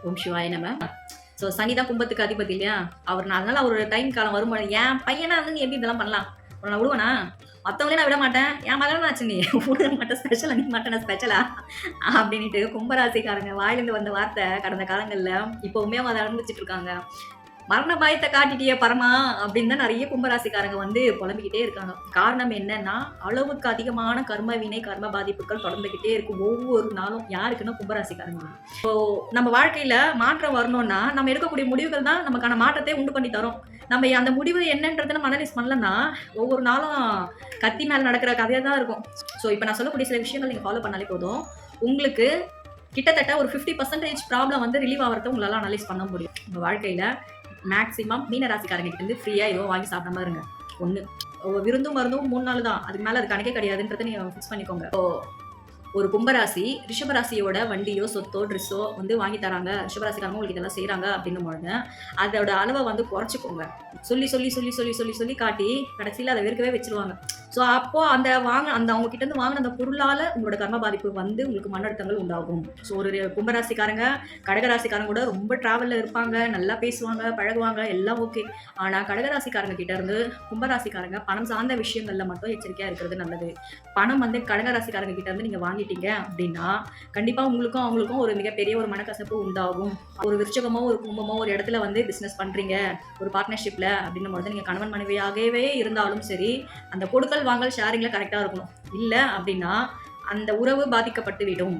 ஓம் சிவாய நம. ஸோ சனி தான் கும்பத்துக்கு அதிபதி இல்லையா? அதனால ஒரு டைம் காலம் வரும்போது, என் பையனா வந்து நீ எப்படி இதெல்லாம் பண்ணலாம்? நான் விடுவேனா? மத்தவங்களே நான் விட மாட்டேன். என் மகன் ஆச்சு நீ விட மாட்டேன் ஸ்பெஷலா நீ மாட்டேன் ஸ்பெஷலா அப்படின்ட்டு கும்பராசிக்காரங்க வாயிலிருந்து வந்த வார்த்தை கடந்த காலங்கள்ல இப்பவுமே அவங்க அதை அனுபவிச்சுட்டு இருக்காங்க. மரண பயத்தை காட்டிட்டியே பரமா அப்படின்னு தான் நிறைய கும்பராசிக்காரங்க வந்து புலம்பிக்கிட்டே இருக்காங்க. காரணம் என்னன்னா, அளவுக்கு அதிகமான கர்ம வினை, கர்ம பாதிப்புகள் தொடர்ந்துகிட்டே இருக்கும் ஒவ்வொரு நாளும். யாருக்குன்னா கும்பராசிக்காரங்க. இப்போ நம்ம வாழ்க்கையில மாற்றம் வரணும்னா, நம்ம எடுக்கக்கூடிய முடிவுகள் தான் நமக்கான மாற்றத்தை உண்டு பண்ணி தரும். நம்ம அந்த முடிவு என்னன்றதை நம்ம அனலைஸ் பண்ணலன்னா, ஒவ்வொரு நாளும் கத்தி மேல நடக்கிற கதையா தான் இருக்கும். ஸோ இப்போ நான் சொல்லக்கூடிய சில விஷயங்கள் நீங்க ஃபாலோ பண்ணாலே போதும். உங்களுக்கு கிட்டத்தட்ட ஒரு 50% ப்ராப்ளம் வந்து ரிலீவ் ஆகிறத உங்களால அனலைஸ் பண்ண முடியும். உங்க வாழ்க்கையில மேக்ஸிமம் மீன ராசிக்காரங்க கிட்ட இருந்து ஃப்ரீயா ஏதோ வாங்கி சாப்பிடாம இருங்க. ஒண்ணு. விருந்தும் மருந்தும் 3 நாள் தான். அதுக்கு மேல அது கணக்கே கிடையாதுன்றத நீங்க ஃபிக்ஸ் பண்ணிக்கோங்க. ஒரு கும்பராசி ரிஷபராசியோட வண்டியோ சொத்தோ ட்ரெஸ்ஸோ வந்து வாங்கி தராங்க, ரிஷபராசிக்காரங்க உங்களுக்கு இதெல்லாம் செய்கிறாங்க அப்படின்னும் பொழுது அதோட அளவை வந்து குறைச்சிக்கோங்க. சொல்லி சொல்லி சொல்லி சொல்லி சொல்லி சொல்லி காட்டி கடைசியில் அதை வெறுக்கவே வச்சிருவாங்க. ஸோ அப்போ அந்த அவங்க கிட்ட இருந்து வாங்கின அந்த பொருளால உங்களோட கர்ம பாதிப்பு வந்து உங்களுக்கு மன அழுத்தங்கள் உண்டாகும். ஸோ ஒரு கும்பராசிக்காரங்க கடகராசிக்காரங்க கூட ரொம்ப டிராவலில் இருப்பாங்க, நல்லா பேசுவாங்க, பழகுவாங்க, எல்லாம் ஓகே. ஆனால் கடகராசிக்காரங்க கிட்ட இருந்து கும்பராசிக்காரங்க பணம் சார்ந்த விஷயங்கள்ல மட்டும் எச்சரிக்கையா இருக்கிறது நல்லது. பணம் வந்து கடகராசிக்காரங்க கிட்ட இருந்து நீங்க வாங்கிட்டீங்க அப்படின்னா கண்டிப்பா உங்களுக்கும் அவங்களுக்கும் ஒரு மிகப்பெரிய ஒரு மனக்கசப்பு உண்டாகும். ஒரு விருச்சகமோ ஒரு குடும்பமோ ஒரு இடத்துல வந்து பிசினஸ் பண்றீங்க ஒரு பார்ட்னர்ஷிப்ல அப்படின்னும் போது நீங்க கணவன் மனைவியாகவே இருந்தாலும் சரி, அந்த கொடுக்கல் வாங்கல் ஷேரிங்ல கரெக்டா இருக்கணும். இல்ல அப்படின்னா அந்த உறவு பாதிக்கப்பட்டு விடும்.